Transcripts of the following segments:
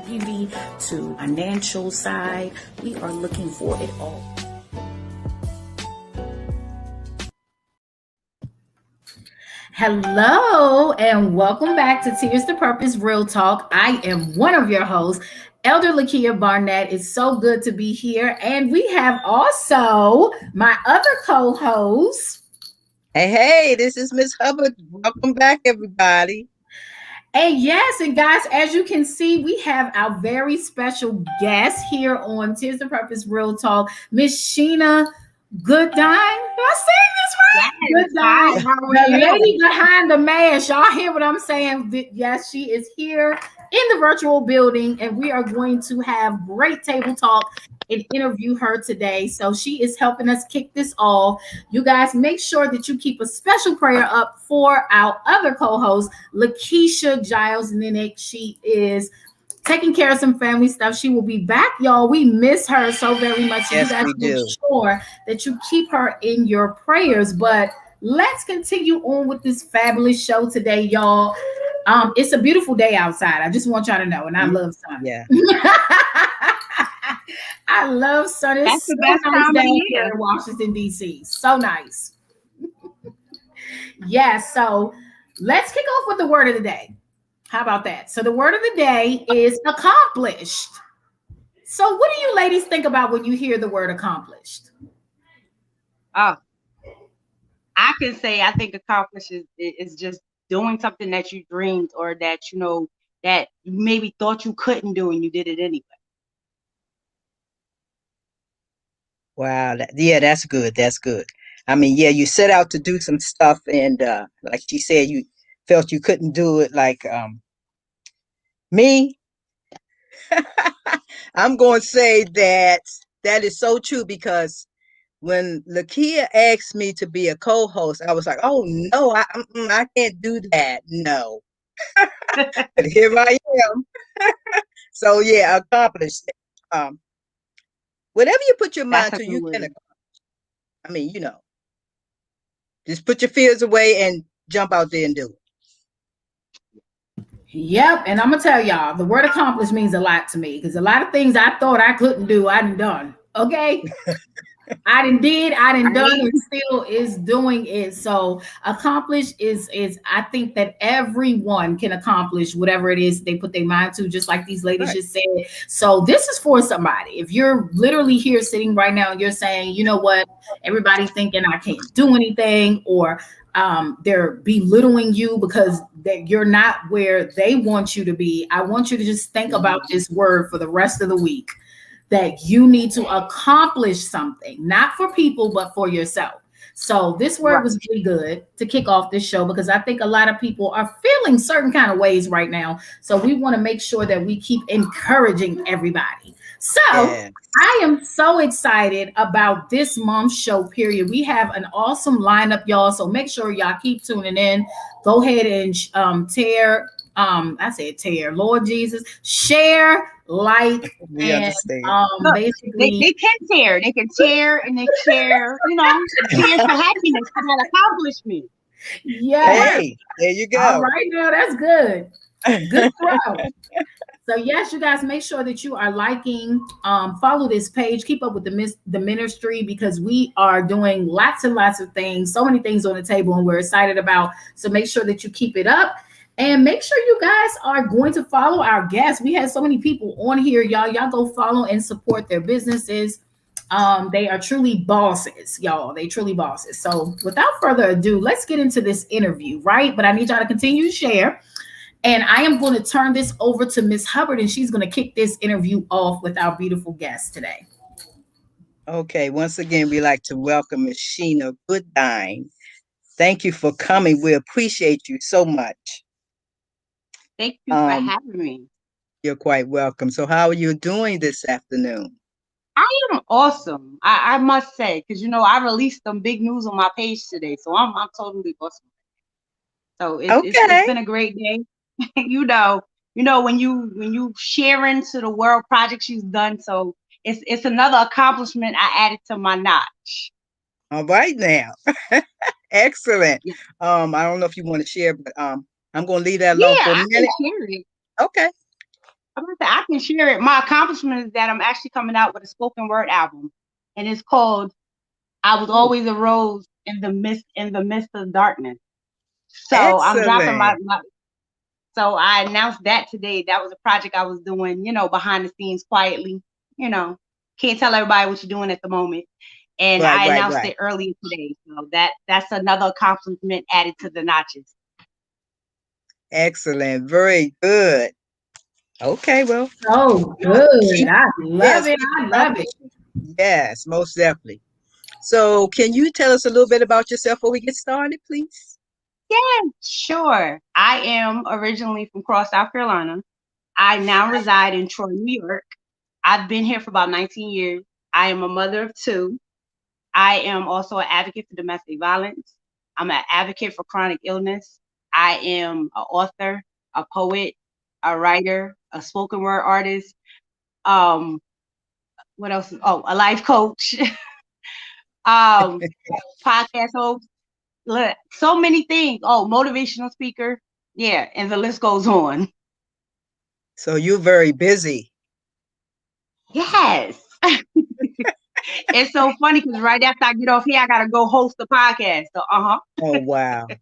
beauty to financial side. We are looking for it all. Hello and welcome back to Tears to Purpose Real Talk. I am one of your hosts, Elder Lakia Barnett. It's so good to be here. And we have also my other co-host. Hey, this is Miss Hubbard. Welcome back, everybody. And yes, and guys, as you can see, we have our very special guest here on Tears to Purpose Real Talk, Miss Sheena Goodine. Am I saying this right? Yes, Goodine, the lady behind the mask. Y'all hear what I'm saying? Yes, she is here in the virtual building, and we are going to have great table talk and interview her today. So she is helping us kick this off. You guys make sure that you keep a special prayer up for our other co-host, Lakeisha Giles Ninick. She is taking care of some family stuff. She will be back, y'all. We miss her so very much. So Yes, you guys we make do. sure that you keep her in your prayers. But let's continue on with this fabulous show today, y'all. It's a beautiful day outside. I just want y'all to know, and I love sun. Yeah. I love sun. It's That's the so best nice time of down the here year. in Washington, D.C. So nice. Yes, so let's kick off with the word of the day. How about that? So the word of the day is accomplished. So what do you ladies think about when you hear the word accomplished? Oh, I can say I think accomplished is just doing something that you dreamed or that that you maybe thought you couldn't do and you did it anyway. Wow. That's good. That's good. I mean, yeah, you set out to do some stuff, and like she said, you felt you couldn't do it. Like me, I'm going to say that is so true because when Lakia asked me to be a co-host, I was like, "Oh no, I can't do that. No." But here I am. So yeah, accomplished. Um, Whatever you put your mind That's a to, good you can word. accomplish. I mean, just put your fears away and jump out there and do it. Yep, and I'm gonna tell y'all, the word accomplished means a lot to me because a lot of things I thought I couldn't do, I done. Okay, I done, Right? and still is doing it. So accomplish is I think that everyone can accomplish whatever it is they put their mind to, just like these ladies Right. just said. So this is for somebody. If you're literally here sitting right now and you're saying, you know what, everybody thinking I can't do anything, or they're belittling you because that you're not where they want you to be. I want you to just think about this word for the rest of the week, that you need to accomplish something, not for people, but for yourself. So this word Right. was really good to kick off this show because I think a lot of people are feeling certain kind of ways right now. So we want to make sure that we keep encouraging everybody. So Yeah. I am so excited about this month's show period. We have an awesome lineup, y'all. So make sure y'all keep tuning in. Go ahead and I said tear, Lord Jesus, share, like, We and understand. Look, basically, they can tear. They can tear and they share, cheers for happiness for that accomplishment. yes. Hey, there you All go. right, now that's good. Good throw. So yes, you guys make sure that you are liking, follow this page, keep up with the ministry because we are doing lots and lots of things, so many things on the table, and we're excited about. So make sure that you keep it up. And make sure you guys are going to follow our guests. We had so many people on here, y'all. Y'all go follow and support their businesses. They are truly bosses, y'all. They truly bosses. So without further ado, let's get into this interview, right? But I need y'all to continue to share. And I am going to turn this over to Miss Hubbard, and she's going to kick this interview off with our beautiful guest today. Okay, once again, we like to welcome Miss Sheena Goodine. Thank you for coming. We appreciate you so much. Thank you for Um, having me. you're quite welcome. So how are you doing this afternoon? I am awesome. I must say, because I released some big news on my page today, so I'm totally awesome. So it's Okay. been a great day. when you share into the world projects you've done. So it's another accomplishment I added to my notch. All right now. Excellent. Yeah, I don't know if you want to share, but I'm going to leave that alone yeah, for a I can minute. share it. Okay. I can share it. My accomplishment is that I'm actually coming out with a spoken word album, and it's called "I Was Ooh, Always a Rose in the midst of darkness." So I'm dropping excellent. So I announced that today. That was a project I was doing, behind the scenes quietly. You know, can't tell everybody what you're doing at the moment. And Right, I right, announced right. it earlier today. So that's another accomplishment added to the notches. Excellent. Very good. Okay, well, So keep, good. I love yes, it. keep I love it. accomplishing. Yes, most definitely. So, can you tell us a little bit about yourself before we get started, please? Yeah, sure. I am originally from Cross, South Carolina. I now reside in Troy, New York. I've been here for about 19 years. I am a mother of two. I am also an advocate for domestic violence. I'm an advocate for chronic illness. I am an author, a poet, a writer, a spoken word artist. Um, what else? Oh, a life coach, um, podcast host. Look, so many things. Oh, motivational speaker. Yeah, and the list goes on. So, you're very busy. Yes. It's so funny because right after I get off here, I gotta go host the podcast. So, Oh, wow.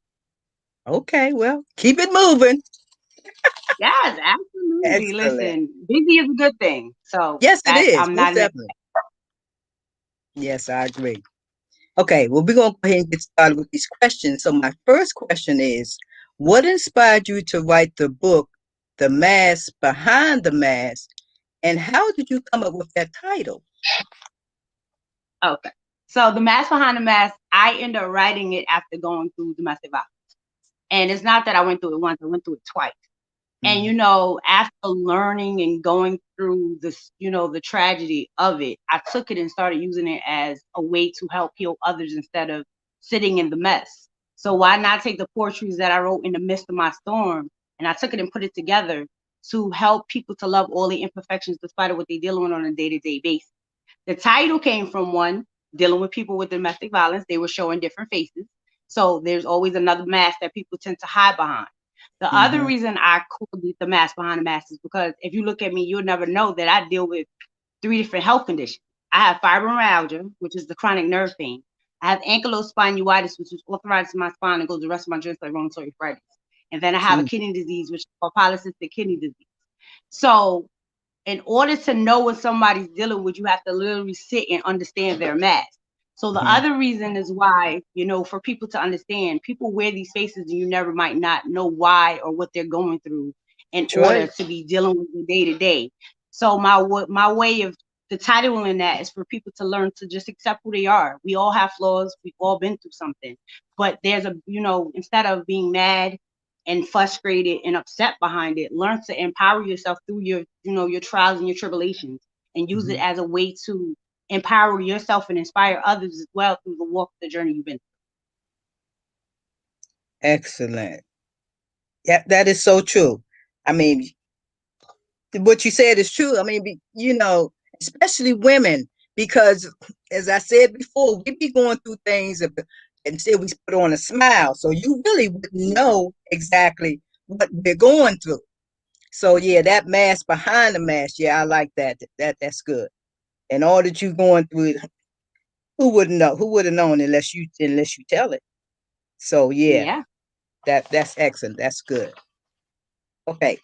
Okay, well, keep it moving. yes, absolutely. Excellent. Listen, busy is a good thing. So Yes, it that is. I'm Most not in definitely. Yes, I agree. Okay, well, we're going to go ahead and get started with these questions. So, my first question is, what inspired you to write the book, The Mask Behind the Mask, and how did you come up with that title? Okay. So the mask behind the mask, I ended up writing it after going through domestic violence. And it's not that I went through it once, I went through it twice. And Mhm, after learning and going through this, the tragedy of it, I took it and started using it as a way to help heal others instead of sitting in the mess. So why not take the poetry that I wrote in the midst of my storm and I took it and put it together to help people to love all the imperfections despite of what they're dealing with on a day-to-day basis. The title came from one dealing with people with domestic violence. They were showing different faces. So there's always another mask that people tend to hide behind. The other mhm, reason I called it the mask behind the mask is because if you look at me, you'll never know that I deal with three different health conditions. I have fibromyalgia, which is the chronic nerve pain. I have ankylosing spondylitis, which is arthritis in my spine and goes the rest of my joints like rheumatoid arthritis. And then I have a mm, kidney disease, which is called polycystic kidney disease. So in order to know what somebody's dealing with, you have to literally sit and understand their mask. So the mhm. other reason is why, for people to understand, people wear these faces and you never might not know why or what they're going through in That's order right. to be dealing with the day to day. So my way of the title in that is for people to learn to just accept who they are. We all have flaws. We've all been through something, but there's instead of being mad and frustrated and upset behind it, learn to empower yourself through your trials and your tribulations and use it Mhm. as a way to empower yourself and inspire others as well through the walk, the journey you've been Excellent. Yeah, that is so true. I mean, what you said is true. I mean, especially women, because as I said before, we be going through things and say we put on a smile. So you really wouldn't know exactly what we're going through. So yeah, that mask behind the mask, yeah, I like that. That's good. And all that you going through, who wouldn't know? Who would have known unless you tell it? So through. yeah, Yeah. that's excellent. That's good. Okay.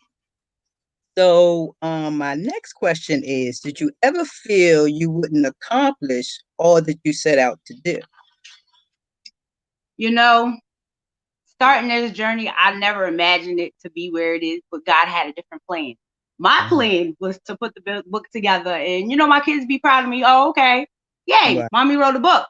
So, my next question is, did you ever feel you wouldn't accomplish all that you set out to do? You know, Starting this journey, I never imagined it to be where it is, but God had a different plan. My Mhm. plan was to put the book together and, my kids be proud of me. Oh, okay. Yay, Right. mommy wrote a book.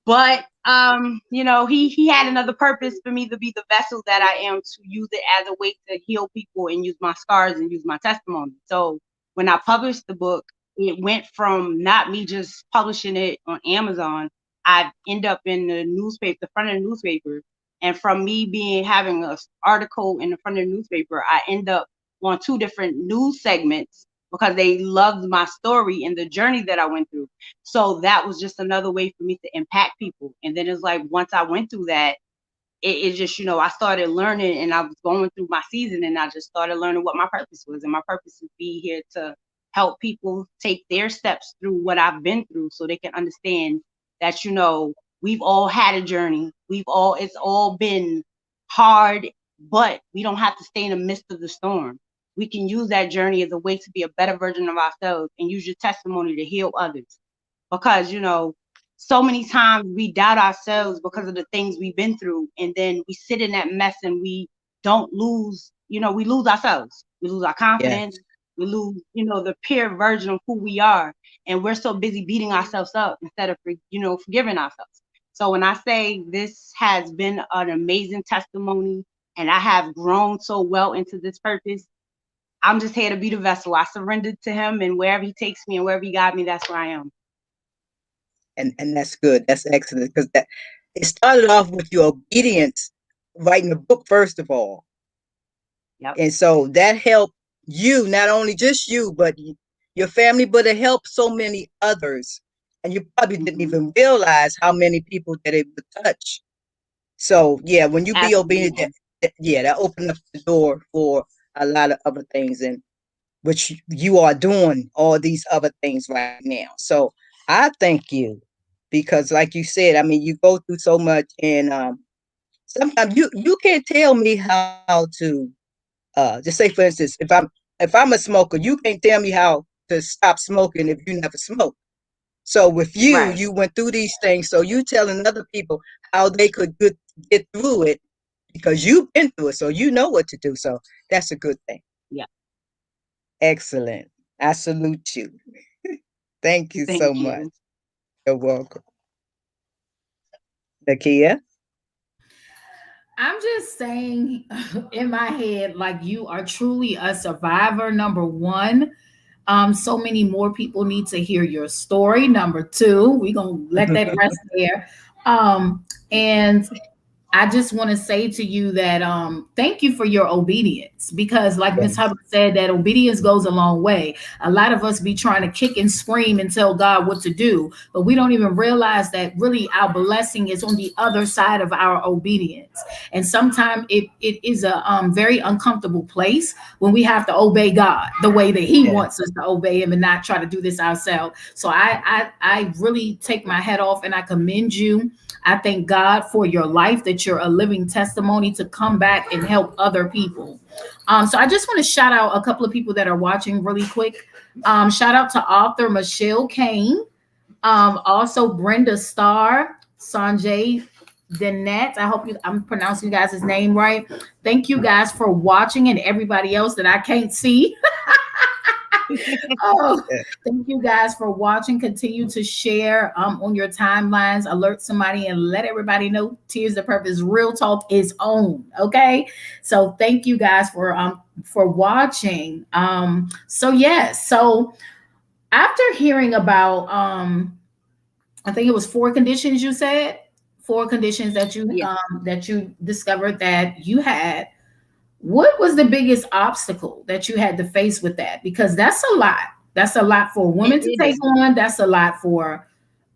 But he had another purpose for me to be the vessel that I am, to use it as a way to heal people and use my scars and use my testimony. So when I published the book, it went from not me just publishing it on Amazon. I end up in the newspaper, the front of the newspaper. And from me having an article in the front of the newspaper, I end up on two different news segments because they loved my story and the journey that I went through. So that was just another way for me to impact people. And then it's like once I went through that, it's just, I started learning, and I was going through my season, and I just started learning what my purpose was. And my purpose is be here to help people take their steps through what I've been through, so they can understand that, we've all had a journey. It's all been hard, but we don't have to stay in the midst of the storm. We can use that journey as a way to be a better version of ourselves and use your testimony to heal others. Because, so many times we doubt ourselves because of the things we've been through, and then we sit in that mess and we don't lose, we lose ourselves. We lose our Yes. confidence. We lose, the pure version of who we are. And we're so busy beating ourselves up instead of, forgiving ourselves. So when I say this has been an amazing testimony and I have grown so well into this purpose, I'm just here to be the vessel. I surrendered to him, and wherever he takes me and wherever he got me, that's where I am. And that's good. That's excellent, because that it started off with your obedience, writing a book first of all, Yep. and so that helped you, not only just you, but your family, but it helped so many others, and you probably didn't even realize how many people that it would touch. So yeah, when you be obedient, Absolutely. that opened up the door for a lot of other things, and which you are doing all these other things right now. So I thank you, because like you said, I mean, you go through so much, and sometimes you can't tell me how to just say, for instance, if I'm a smoker, you can't tell me how to stop smoking if you never smoked. So with you, Right. you went through these things, so you telling other people how they could get through it, because you've been through it, so you know what to do. So that's a good thing. Yeah. Excellent. I salute you. Thank you so Thank much. you. You're welcome. Nakia? I'm just saying in my head, like, you are truly a survivor, number one. So many more people need to hear your story. Number two, we're gonna let that rest there. And I just want to say to you that thank you for your obedience, because like Miss Yes, Hubbard said, that obedience goes a long way. A lot of us be trying to kick and scream and tell God what to do, but we don't even realize that really our blessing is on the other side of our obedience. And sometimes it is a very uncomfortable place when we have to obey God the way that He yes, wants us to obey Him and not try to do this ourselves. So I really take my head off and I commend you. I thank God for your life, that you're a living testimony to come back and help other people. So I just want to shout out a couple of people that are watching really quick. Shout out to author Michelle Kane, also Brenda Starr, Sanjay Danette. I hope I'm pronouncing you guys' name right. Thank you guys for watching, and everybody else that I can't see. Oh, yes. thank you guys for watching. Continue to share on your timelines, alert somebody, and let everybody know Tears of Purpose Real Talk is on. Okay. So thank you guys for watching. So yes, so after hearing about I think it was four conditions you said, four conditions Yeah. that you discovered that you had, what was the biggest obstacle that you had to face with that? Because that's a lot. That's a lot for women to It take is. on. That's a lot for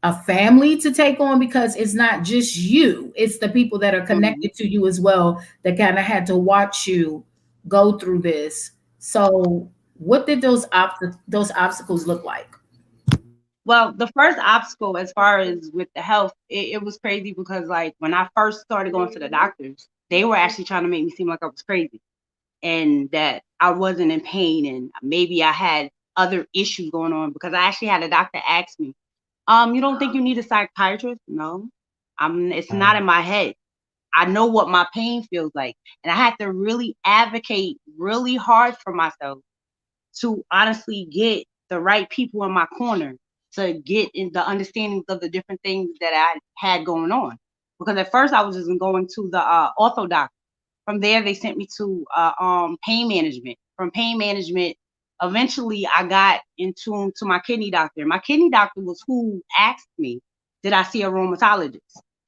a family to take on, because it's not just you, it's the people that are Mhm. connected to you as well that kind of had to watch you go through this. So, what did those obstacles look like? Well, the first obstacle, as far as with the health, it was crazy because, like, when I first started going to the doctors, they were actually trying to make me seem like I was crazy and that I wasn't in pain, and maybe I had other issues going on, because I actually had a doctor ask me, you don't think you need a psychiatrist? No. It's not in my head. I know what my pain feels like. And I had to really advocate really hard for myself to honestly get the right people in my corner, to get in the understandings of the different things that I had going on. Because at first I was just going to the ortho doctor. From there, they sent me to pain management. From pain management, eventually I got in tune to my kidney doctor. My kidney doctor was who asked me, did I see a rheumatologist?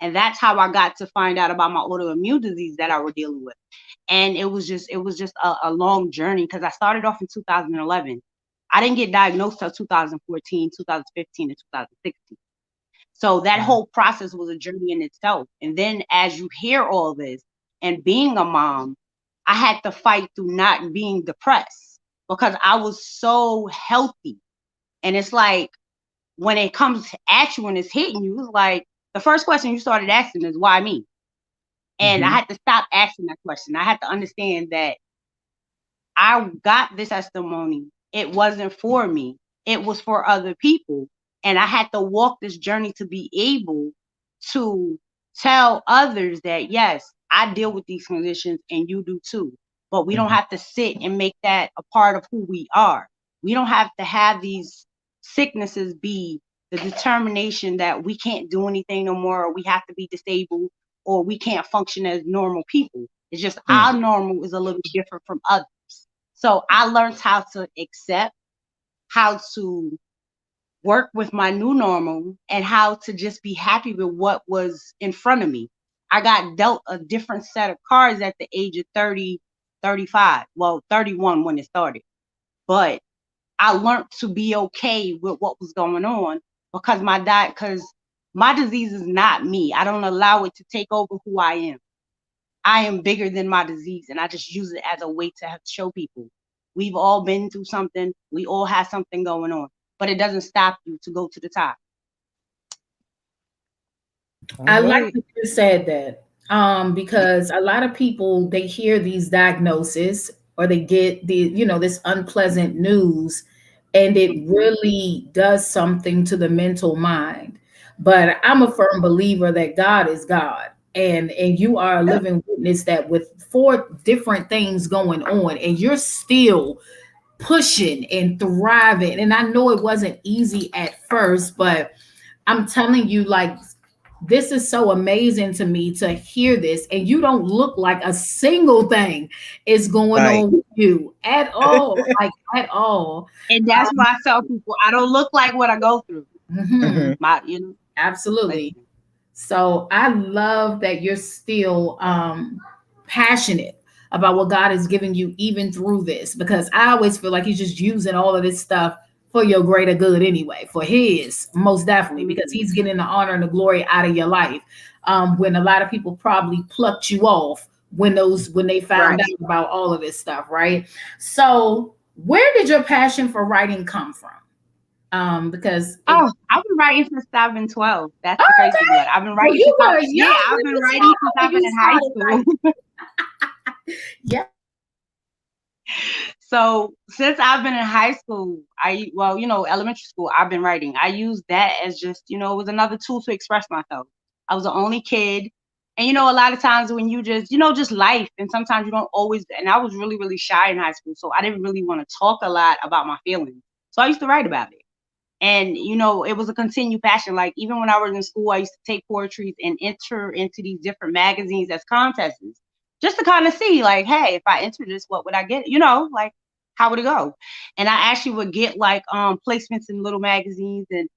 And that's how I got to find out about my autoimmune disease that I was dealing with. And it was just a long journey, because I started off in 2011. I didn't get diagnosed till 2014, 2015, and 2016. So that whole process was a journey in itself. And then as you hear all this and being a mom, I had to fight through not being depressed because I was so healthy. And it's like when it comes at you and it's hitting you, it's like the first question you started asking is why me? And I had to stop asking that question. I had to understand that I got this testimony. It wasn't for me. It was for other people. And I had to walk this journey to be able to tell others that, yes, I deal with these conditions and you do too. But we don't have to sit and make that a part of who we are. We don't have to have these sicknesses be the determination that we can't do anything no more, or we have to be disabled, or we can't function as normal people. It's just our normal is a little different from others. So I learned how to accept, how to work with my new normal, and how to just be happy with what was in front of me. I got dealt a different set of cards at the age of 30, 35. Well, 31 when it started. But I learned to be okay with what was going on because my disease is not me. I don't allow it to take over who I am. I am bigger than my disease, and I just use it as a way to show people we've all been through something. We all have something going on, but it doesn't stop you to go to the top. I like that you said that, because a lot of people, they hear these diagnoses or they get this unpleasant news, and it really does something to the mental mind. But I'm a firm believer that God is God, and you are a living witness that with four different things going on, and you're still pushing and thriving. And I know it wasn't easy at first, but I'm telling you, like, this is so amazing to me to hear this. And you don't look like a single thing is going on with you at all, like at all. And that's why I tell people I don't look like what I go through. Absolutely. So I love that you're still passionate about what God is giving you even through this, because I always feel like he's just using all of this stuff for your greater good anyway, for his, most definitely, because he's getting the honor and the glory out of your life. When a lot of people probably plucked you off when they found out about all of this stuff, right? So where did your passion for writing come from? Because I've been writing since I've been 12. That's the crazy part. I've been writing I've been writing since I've been in high school. Yeah. So since I've been in high school, elementary school, I've been writing. I used that as just, it was another tool to express myself. I was the only kid. And, a lot of times when you just life, and sometimes you don't always, and I was really, really shy in high school. So I didn't really want to talk a lot about my feelings. So I used to write about it. And, it was a continued passion. Like, even when I was in school, I used to take poetry and enter into these different magazines as contests, just to kind of see, like, hey, if I enter this, what would I get? Like, how would it go? And I actually would get like placements in little magazines and,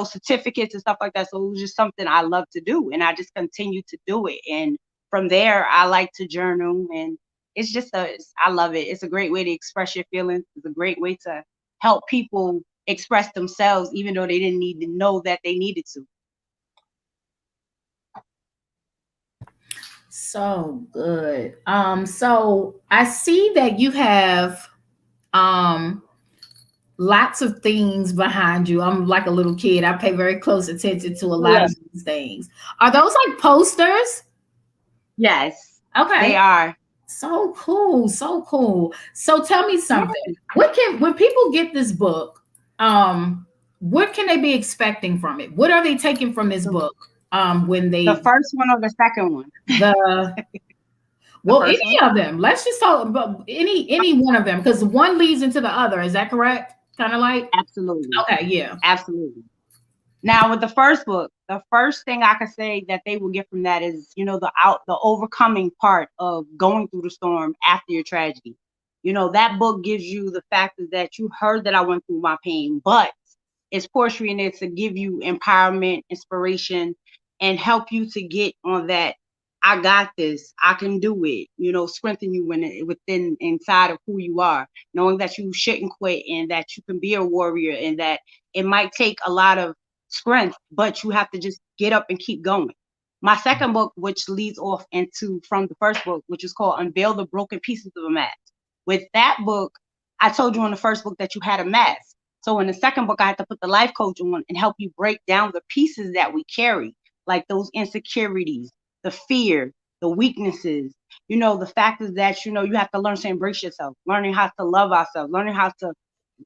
certificates and stuff like that. So it was just something I love to do. And I just continued to do it. And from there, I like to journal. And it's just, I love it. It's a great way to express your feelings. It's a great way to help people express themselves, even though they didn't need to know that they needed to. So good. So I see that you have lots of things behind you. I'm like a little kid. I pay very close attention to a lot of these things. Are those like posters? Yes. Okay. They are. So cool. So cool. So tell me something. When people get this book, what can they be expecting from it? What are they taking from this book? When they the first one or the second one? Well, any one of them. Let's just talk about any one of them, because one leads into the other. Is that correct? Kind of like? Absolutely. Okay, yeah. Absolutely. Now, with the first book, the first thing I could say that they will get from that is, the overcoming part of going through the storm after your tragedy. That book gives you the fact that you heard that I went through my pain, but it's poetry in it to give you empowerment, inspiration, and help you to get on that. I got this. I can do it. Strengthen you within inside of who you are, knowing that you shouldn't quit and that you can be a warrior, and that it might take a lot of strength, but you have to just get up and keep going. My second book, which leads off into from the first book, which is called Unveil the Broken Pieces of a Mask. With that book, I told you in the first book that you had a mask. So in the second book, I had to put the life coach on and help you break down the pieces that we carry, like those insecurities, the fear, the weaknesses, the fact is that, you have to learn to embrace yourself, learning how to love ourselves, learning how to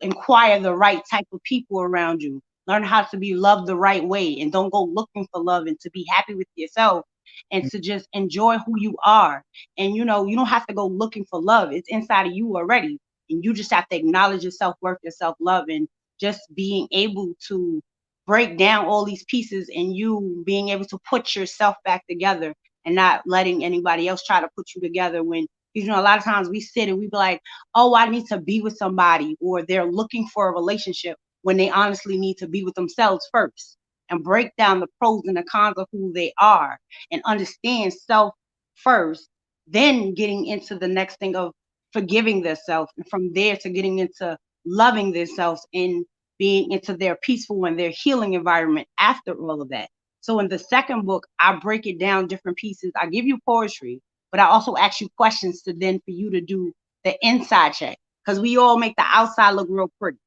inquire the right type of people around you, learn how to be loved the right way, and don't go looking for love, and to be happy with yourself and to just enjoy who you are. And you don't have to go looking for love. It's inside of you already. And you just have to acknowledge your self-worth, your self-love, and just being able to break down all these pieces, and you being able to put yourself back together and not letting anybody else try to put you together. When a lot of times we sit and we be like, oh, I need to be with somebody, or they're looking for a relationship, when they honestly need to be with themselves first, and break down the pros and the cons of who they are and understand self first, then getting into the next thing of forgiving themselves, and from there to getting into loving themselves and being into their peaceful and their healing environment after all of that. So in the second book, I break it down different pieces. I give you poetry, but I also ask you questions for you to do the inside check, because we all make the outside look real pretty,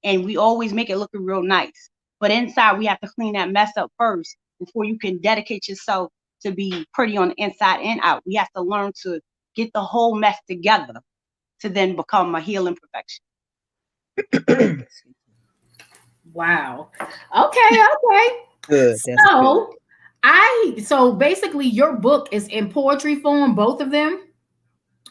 and we always make it look real nice. But inside, we have to clean that mess up first before you can dedicate yourself to be pretty on the inside and out. We have to learn to get the whole mess together to then become a healing perfection. Wow. Okay. Good. That's good. So basically your book is in poetry form, both of them?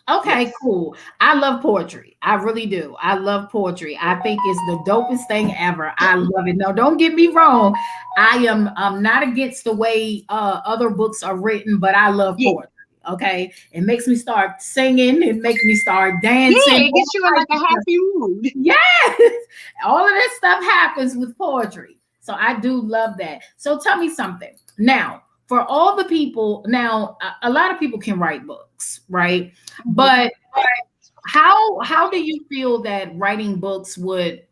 Okay, Yes. cool. I love poetry. I really do. I love poetry. I think it's the dopest thing ever. I love it. No, don't get me wrong. I'm not against the way other books are written, but I love Yeah. poetry. Okay. It makes me start singing, it makes me start Yeah, dancing. it gets you in like a happy mood. Yes. All of this stuff happens with poetry. So I do love that. So tell me something. Now, for all the people, now a lot of people can write books, right? But how do you feel that writing books would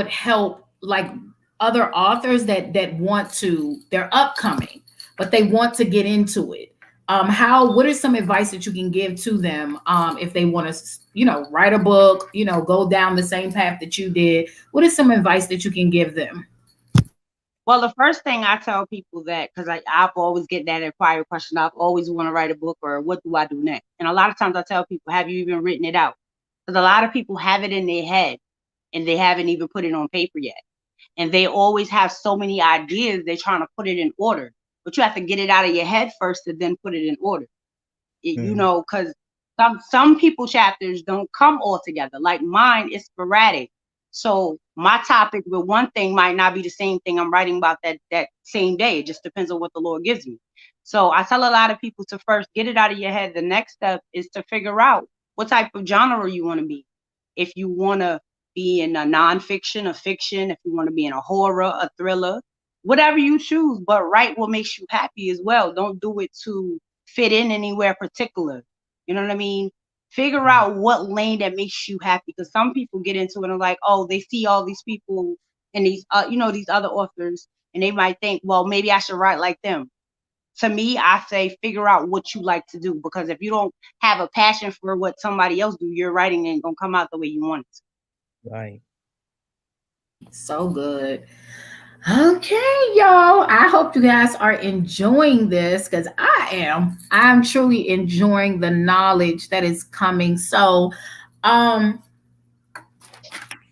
help, like, other authors that want to, they're upcoming but they want to get into it? What is some advice that you can give to them, if they want to, write a book, go down the same path that you did? What is some advice that you can give them? Well, the first thing I tell people, that because I've always get that inquiry question, I've always want to write a book, or what do I do next? And a lot of times I tell people, have you even written it out? Because a lot of people have it in their head and they haven't even put it on paper yet. And they always have so many ideas, they're trying to put it in order. But you have to get it out of your head first and then put it in order. Because some people chapters don't come all together. Like mine is sporadic. So my topic with one thing might not be the same thing I'm writing about that same day. It just depends on what the Lord gives me. So I tell a lot of people to first get it out of your head. The next step is to figure out what type of genre you want to be. If you want to be in a nonfiction, a fiction, if you want to be in a horror, a thriller, whatever you choose, but write what makes you happy as well. Don't do it to fit in anywhere particular. You know what I mean? Figure out what lane that makes you happy, because some people get into it and like, oh, they see all these people and these other authors, and they might think, well, maybe I should write like them. To me, I say figure out what you like to do, because if you don't have a passion for what somebody else do, your writing ain't gonna come out the way you want it to. Right. So good. Okay, y'all. I hope you guys are enjoying this, because I am. I'm truly enjoying the knowledge that is coming. So, did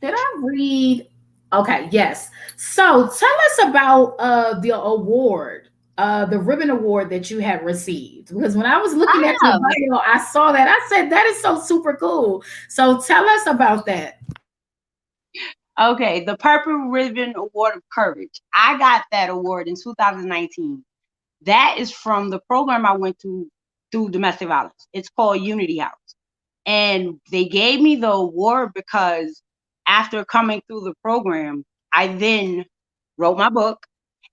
I read? Okay, yes. So tell us about the award, the ribbon award that you had received. Because when I was looking at your bio, I saw that. I said that is so super cool. So tell us about that. Okay, the Purple Ribbon Award of Courage. I got that award in 2019. That is from the program I went through domestic violence. It's called Unity House. And they gave me the award because after coming through the program, I then wrote my book.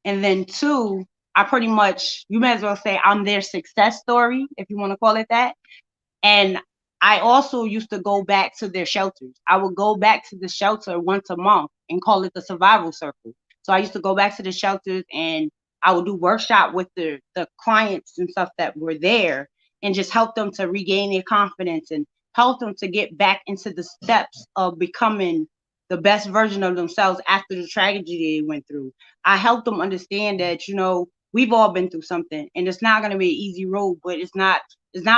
And then two, I pretty much, you may as well say I'm their success story, if you want to call it that. And I also used to go back to their shelters. I would go back to the shelter once a month and call it the survival circle. So I used to go back to the shelters and I would do workshop with the clients and stuff that were there and just help them to regain their confidence and help them to get back into the steps of becoming the best version of themselves after the tragedy they went through. I helped them understand that, we've all been through something and it's not going to be an easy road, but it's not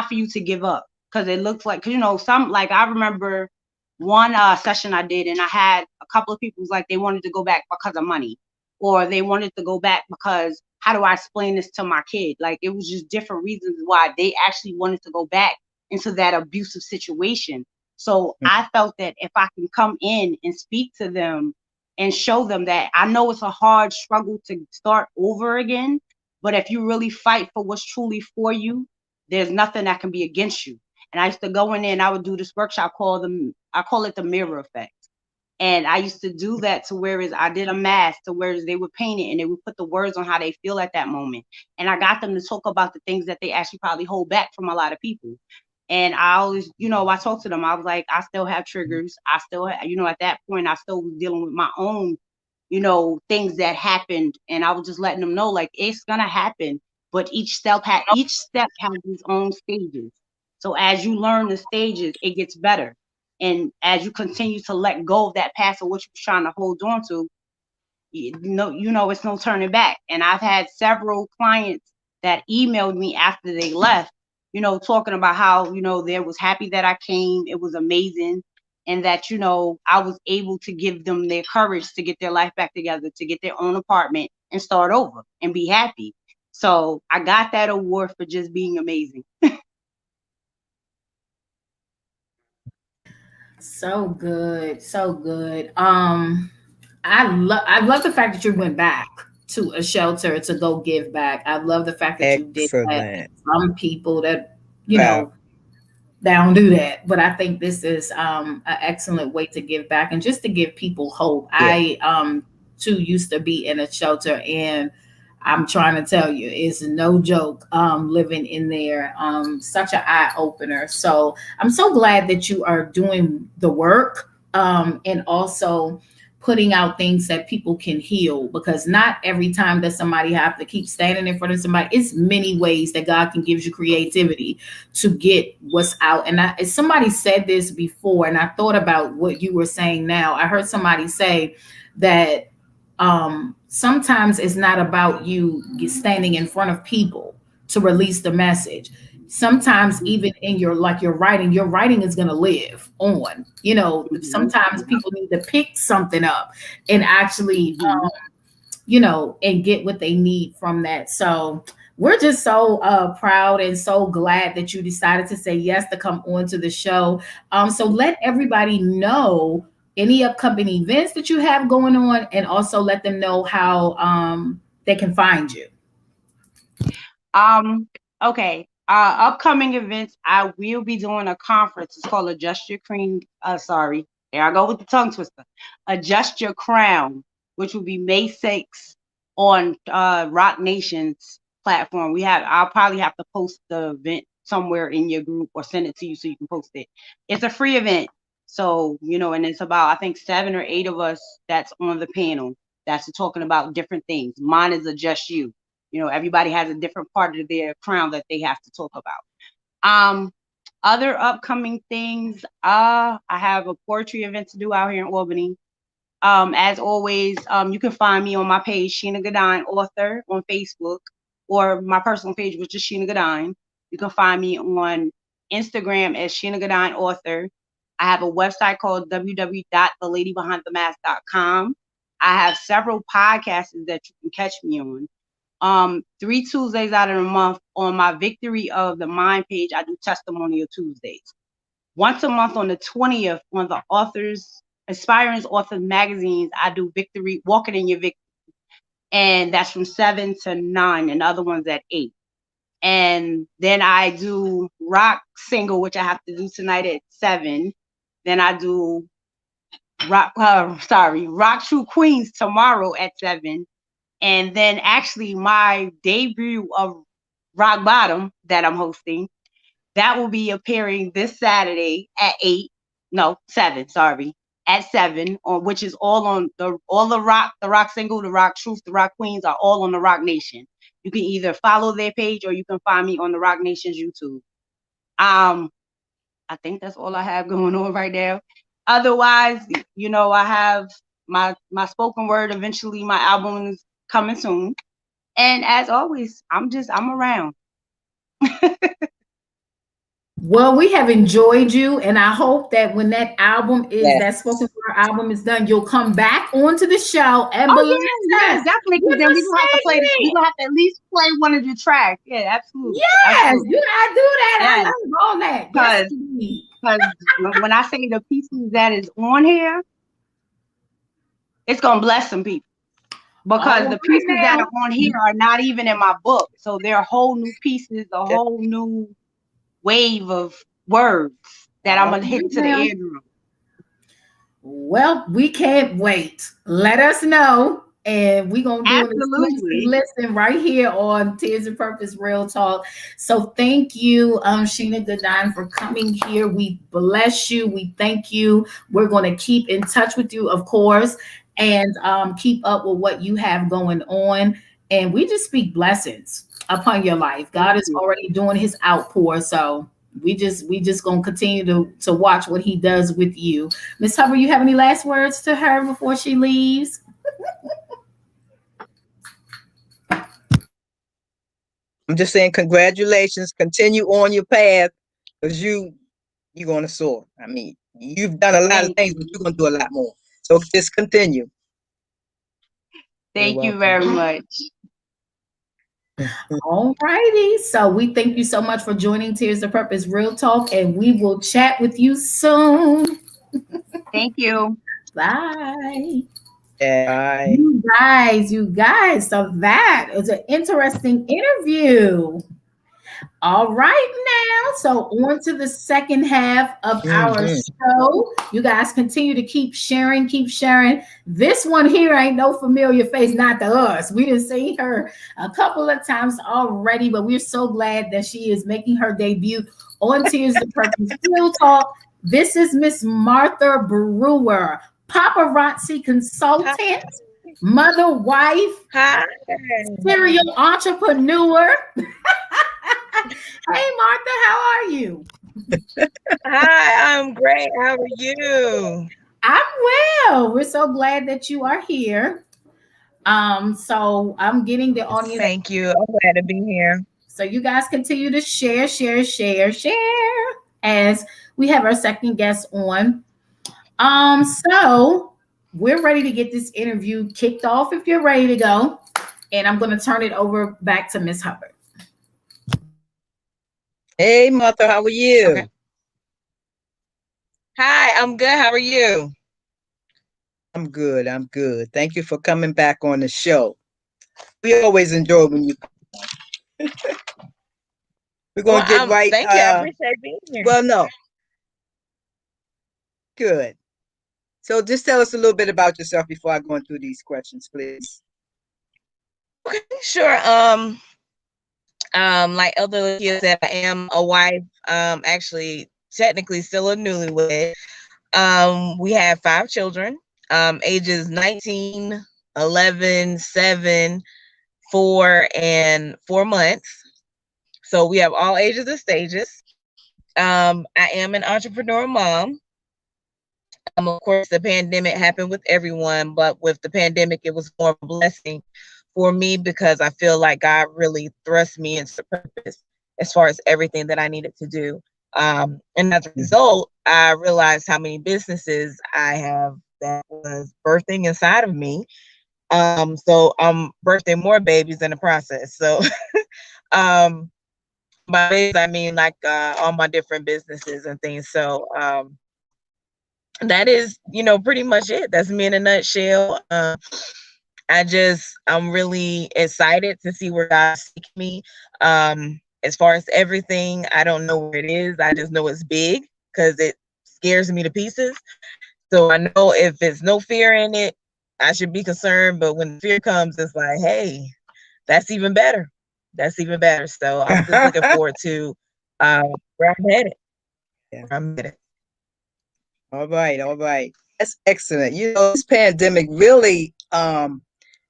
for you to give up because it looks like, some, like I remember one session I did and I had a couple of people who's like they wanted to go back because of money or they wanted to go back because how do I explain this to my kid? Like it was just different reasons why they actually wanted to go back into that abusive situation. So I felt that if I can come in and speak to them and show them that I know it's a hard struggle to start over again, but if you really fight for what's truly for you, there's nothing that can be against you. And I used to go in there and I would do this workshop I call it the mirror effect. And I used to do that to where I did a mask to where they would paint it and they would put the words on how they feel at that moment. And I got them to talk about the things that they actually probably hold back from a lot of people. And I always, I talked to them. I was like, I still have triggers. I still have, at that point, I still was dealing with my own, things that happened. And I was just letting them know, like, it's going to happen. But each step has its own stages. So as you learn the stages, it gets better. And as you continue to let go of that past of what you're trying to hold on to, it's no turning back. And I've had several clients that emailed me after they left, talking about how, they was happy that I came. It was amazing. And that, I was able to give them their courage to get their life back together, to get their own apartment and start over and be happy. So I got that award for just being amazing. So good, so good. I love the fact that you went back to a shelter to go give back. I love the fact that you did that. Excellent. Some people that you Wow. know they don't do that, but I think this is an excellent way to give back and just to give people hope. Yeah. I too used to be in a shelter, and I'm trying to tell you, it's no joke living in there. Such an eye opener. So I'm so glad that you are doing the work and also putting out things that people can heal, because not every time that somebody have to keep standing in front of somebody. It's many ways that God can give you creativity to get what's out. And somebody said this before, and I thought about what you were saying now. I heard somebody say that sometimes it's not about you standing in front of people to release the message. Sometimes even in your writing is going to live on. Mhm. Sometimes people need to pick something up and actually Mhm. and get what they need from that. So we're just so proud and so glad that you decided to say yes to come on to the show. So let everybody know any upcoming events that you have going on, and also let them know how they can find you. Um, okay. Upcoming events, I will be doing a conference. It's called Adjust Your Cream. Sorry. There I go with the tongue twister. Adjust Your Crown, which will be May 6th on Rock Nation's platform. I'll probably have to post the event somewhere in your group or send it to you so you can post it. It's a free event. So, and it's about, I think, 7 or 8 of us that's on the panel that's talking about different things. Mine is Adjust You. Everybody has a different part of their crown that they have to talk about. Um, Other upcoming things, I have a poetry event to do out here in Albany. As always, you can find me on my page, Sheena Godine, author, on Facebook, or my personal page, which is Sheena Godine. You can find me on Instagram as Sheena Godine, author. I have a website called www.theladybehindthemask.com. I have several podcasts that you can catch me on. 3 Tuesdays out of the month on my Victory of the Mind page, I do Testimonial Tuesdays. Once a month on the 20th on the Aspiring Authors magazines, I do Victory, Walking in Your Victory. And that's from 7 to 9, and the other one's at 8. And then I do Rock Single, which I have to do tonight at 7. Then I do Rock True Queens tomorrow at 7. And then actually my debut of Rock Bottom that I'm hosting, That will be appearing this Saturday at 7, sorry, at 7, on which is all on the Rock single, the Rock Truth, the Rock Queens are all on the Rock Nation. You can either follow their page or you can find me on the Rock Nation's YouTube. I think that's all I have going on right now. Otherwise, I have my spoken word. Eventually, my album is coming soon. And as always, I'm around. Well, we have enjoyed you, and I hope that when that album is Yes. that spoken word album is done, you'll come back onto the show and believe yeah, definitely. Because then we're gonna have to play. We're gonna have to at least play one of the tracks. Yeah, absolutely. Yes, absolutely. you gotta do that. Yes. I love all that. Because when I say the pieces that is on here, it's gonna bless some people. Because the pieces that are on here are not even in my book, so they're whole new pieces, a whole new wave of words that I'm gonna hit to the eardrum. Well, we can't wait. Let us know, and we're gonna do an exclusive listen right here on Tears of Purpose Real Talk. So thank you, Sheena Goodine, for coming here. We bless you. We thank you. We're gonna keep in touch with you, of course, and keep up with what you have going on. And we just speak blessings upon your life. God is already doing His outpour. So we just gonna continue to watch what He does with you. Miss Hubbard, you have any last words to her before she leaves? I'm just saying congratulations. Continue on your path, because you're gonna soar. I mean, you've done a lot of things, but you're gonna do a lot more. So just continue. Thank you very much. All righty. So we thank you so much for joining Tears of Purpose Real Talk, and we will chat with you soon. Thank you. Bye. Yeah, bye. You guys. So that was an interesting interview. All right, now. So on to the second half of our show. You guys continue to keep sharing, keep sharing. This one here ain't no familiar face, not to us. We done seen her a couple of times already, but we're so glad that she is making her debut on Tears of Purpose Real Talk. This is Miss Martha Brewer, paparazzi consultant, mother, wife, serial entrepreneur. Hey, Martha, how are you? Hi, I'm great. How are you? I'm well. We're so glad that you are here. So I'm getting the audience. Thank you. I'm glad to be here. So you guys continue to share as we have our second guest on. So we're ready to get this interview kicked off if you're ready to go. And I'm going to turn it over back to Miss Hubbard. Hey, Martha, how are you? Okay. Hi, I'm good. How are you? I'm good. I'm good. Thank you for coming back on the show. We always enjoy when you come. We're going to get right. Thank you. I appreciate being here. Well, no. Good. So just tell us a little bit about yourself before I go through these questions, please. Okay, sure. Like Elder Lakia said, I am a wife. Actually, technically still a newlywed. We have 5 children, ages 19, 11, 7, 4, and 4 months. So we have all ages and stages. I am an entrepreneur mom. Of course, the pandemic happened with everyone, but with the pandemic, it was more of a blessing for me because I feel like God really thrust me into purpose as far as everything that I needed to do. And as a result, I realized how many businesses I have that was birthing inside of me. So I'm birthing more babies in the process. So by babies, I mean like all my different businesses and things. So that is, pretty much it. That's me in a nutshell. I'm really excited to see where God's taking me. As far as everything, I don't know where it is. I just know it's big because it scares me to pieces. So I know if there's no fear in it, I should be concerned. But when fear comes, it's like, hey, that's even better. That's even better. So I'm just looking forward to Where I'm headed. Yeah. Where I'm headed. All right, all right. That's excellent. This pandemic really,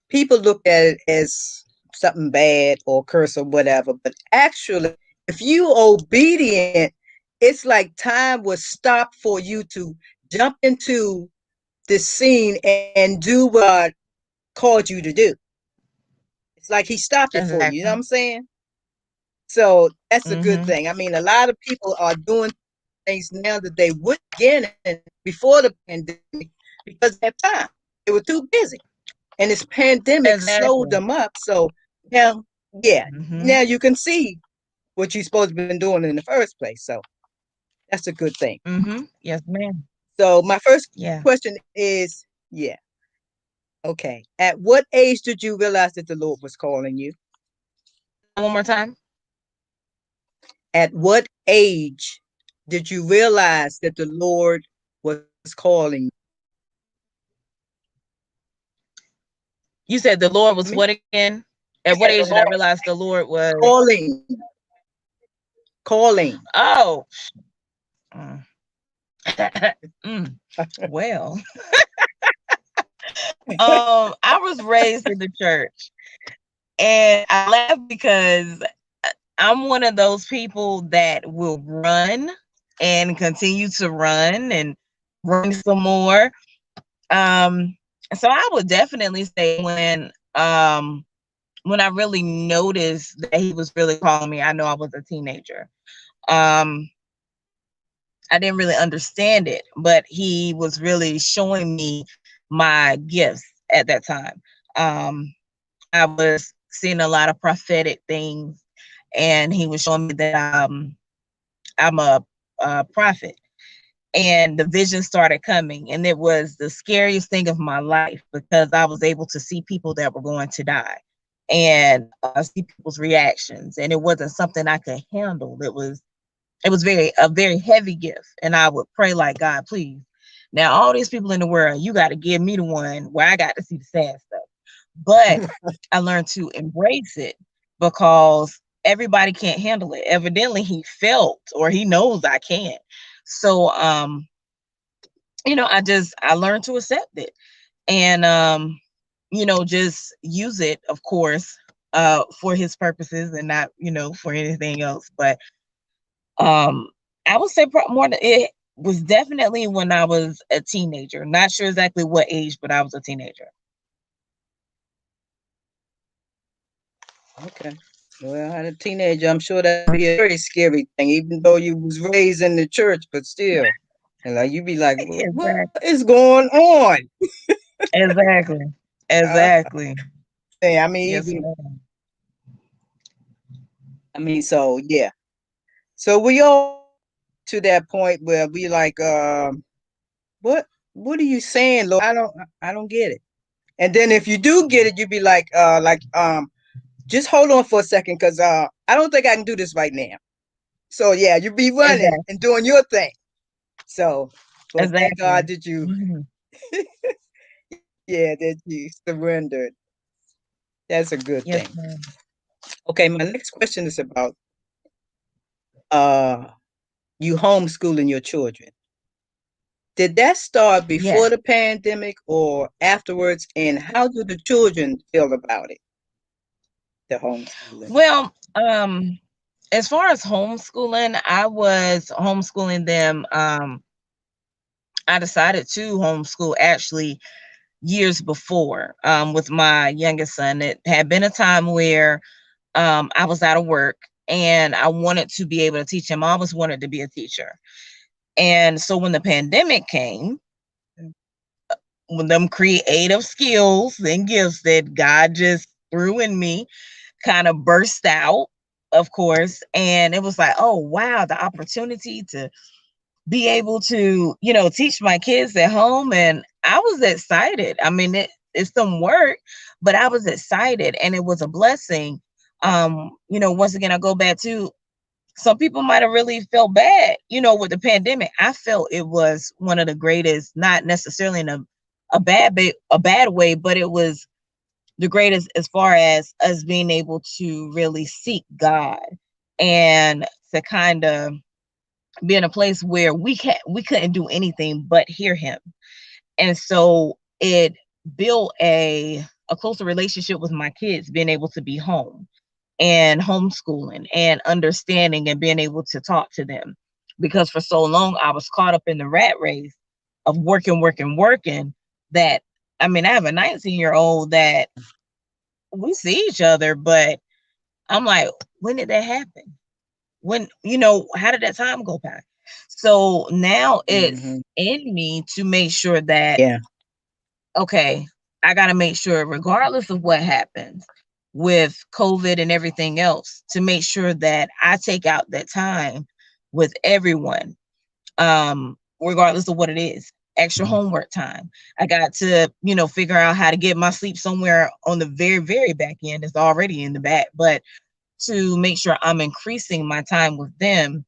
people look at it as something bad or curse or whatever, but actually, if you obedient, it's like time was stopped for you to jump into this scene and do what God called you to do. It's like He stopped it for you. You know what Exactly. I'm saying? So that's a good Mm-hmm. thing. I mean, a lot of people are doing things now that they would begin before the pandemic because they have time. They were too busy. And this pandemic slowed Exactly. them up. So now, yeah, Mm-hmm. now you can see what you're supposed to be doing in the first place. So that's a good thing. Mm-hmm. Yes, ma'am. So my first Yeah. question is, yeah, okay. At what age did you realize that the Lord was calling you? One more time. At what age did you realize that the Lord was calling you? You said the Lord was Me? what again? At what age did I realize the Lord was? Calling, calling. Oh. Mm. Mm. Well, I was raised in the church, and I laugh because I'm one of those people that will run and continue to run and run some more. Um, so I would definitely say when I really noticed that He was really calling me, I know I was a teenager. Um, I didn't really understand it, but He was really showing me my gifts at that time. Um, I was seeing a lot of prophetic things, and He was showing me that I'm a prophet. And the vision started coming, and it was the scariest thing of my life because I was able to see people that were going to die and see people's reactions, and it wasn't something I could handle. It was a very heavy gift, and I would pray like, God, please, now all these people in the world, you got to give me the one where I got to see the sad stuff. But I learned to embrace it because everybody can't handle it. Evidently, He felt or He knows I can't. So, I learned to accept it and, just use it, of course, for His purposes and not, for anything else. But um, I would say more than it was definitely when I was a teenager. Not sure exactly what age, but I was a teenager. Okay. Well, as a teenager, I'm sure that'd be a very scary thing, even though you was raised in the church, but still. And like you'd be like, what Exactly. is going on? Exactly. Uh, Exactly. I mean, Yes, even ma'am. so yeah. So we all to that point where we like, what what are you saying, Lord? I don't get it. And then if you do get it, you'd be like, just hold on for a second, because I don't think I can do this right now. So yeah, you be running Exactly. and doing your thing. So, but thank Exactly. God that you, Mhm. yeah, that you surrendered. That's a good Yes, thing. ma'am. Okay, my next question is about uh you homeschooling your children. Did that start before Yes. the pandemic or afterwards? And how do the children feel about it, the homeschooling? Well, as far as homeschooling, I was homeschooling them. I decided to homeschool actually years before, with my youngest son. It had been a time where I was out of work and I wanted to be able to teach him. I always wanted to be a teacher. And so when the pandemic came, with them creative skills and gifts that God just threw in me, kind of burst out, of course. And it was like, oh, wow, the opportunity to be able to, teach my kids at home. And I was excited. I mean, it's some work, but I was excited and it was a blessing. Once again, I go back to some people might have really felt bad, with the pandemic. I felt it was one of the greatest, not necessarily in a bad way, but it was the greatest as far as us being able to really seek God and to kind of be in a place where we couldn't do anything but hear him. And so it built a closer relationship with my kids, being able to be home and homeschooling and understanding and being able to talk to them. Because for so long I was caught up in the rat race of working, that I mean, I have a 19-year-old that we see each other, but I'm like, when did that happen? When, how did that time go by? So now it's in me to make sure that, okay, I got to make sure, regardless of what happens with COVID and everything else, to make sure that I take out that time with everyone, regardless of what it is. Extra homework time. I got to, figure out how to get my sleep somewhere on the very, very back end. It's already in the back, but to make sure I'm increasing my time with them,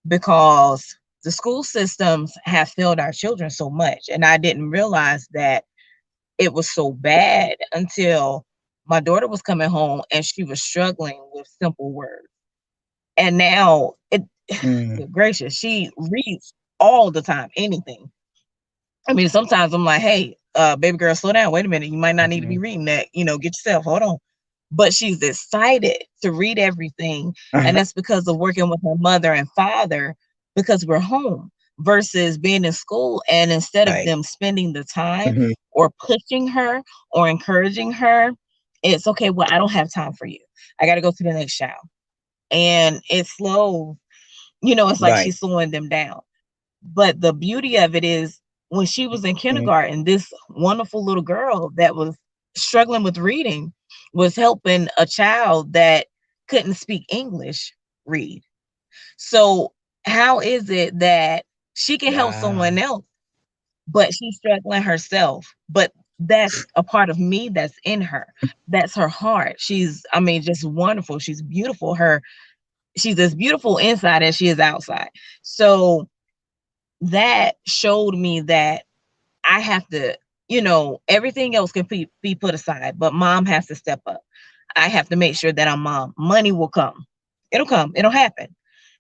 because the school systems have failed our children so much. And I didn't realize that it was so bad until my daughter was coming home and she was struggling with simple words. And now good gracious, she reads all the time, anything. I mean, sometimes I'm like, hey, baby girl, slow down. Wait a minute. You might not need to be reading that. Get yourself, hold on. But she's excited to read everything. And that's because of working with her mother and father, because we're home versus being in school. And instead of them spending the time or pushing her or encouraging her, it's okay. Well, I don't have time for you. I got to go to the next child. And it's slow. It's like she's slowing them down. But the beauty of it is, when she was in kindergarten, this wonderful little girl that was struggling with reading was helping a child that couldn't speak English read. So how is it that she can help someone else, but she's struggling herself? But that's a part of me that's in her. That's her heart. She's, just wonderful. She's beautiful. She's as beautiful inside as she is outside. So that showed me that I have to, everything else can be put aside, but mom has to step up. I have to make sure that I'm mom. Money will come. It'll come. It'll happen.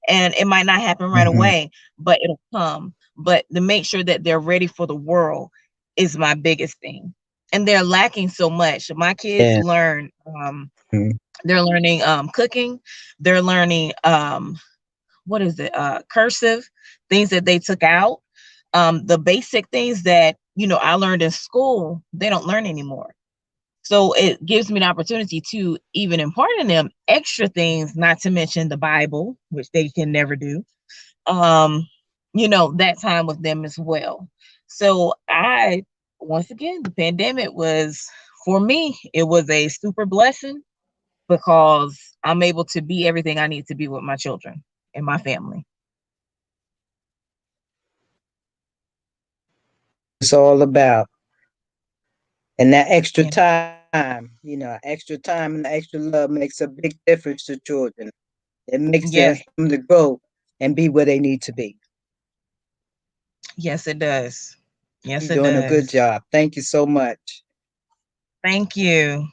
And it might not happen right away, but it'll come. But to make sure that they're ready for the world is my biggest thing. And they're lacking so much. My kids learn, they're learning cooking. They're learning, what is it? Cursive, things that they took out. The basic things that, I learned in school, they don't learn anymore. So it gives me an opportunity to even impart in them extra things, not to mention the Bible, which they can never do. That time with them as well. So once again, the pandemic was, for me, it was a super blessing, because I'm able to be everything I need to be with my children and my family. It's all about. And that extra time, extra time and extra love makes a big difference to children. It makes them to grow and be where they need to be. Yes, it does. Yes, You're doing a good job. Thank you so much. Thank you.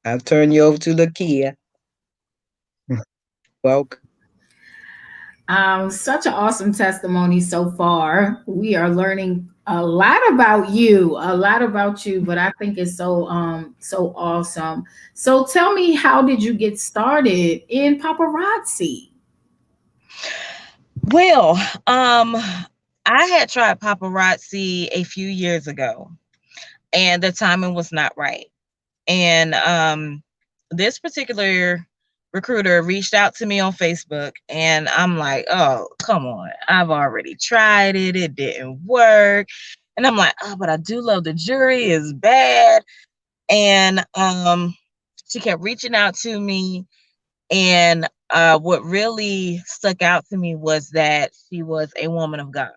I'll turn you over to Lakia. Welcome. Such an awesome testimony so far. We are learning a lot about you, but I think it's so awesome. So tell me, how did you get started in paparazzi? Well, I had tried paparazzi a few years ago, and the timing was not right. And this particular recruiter reached out to me on Facebook, and I'm like, oh, come on. I've already tried it. It didn't work. And I'm like, oh, but I do love the jury is bad. And she kept reaching out to me. And what really stuck out to me was that she was a woman of God.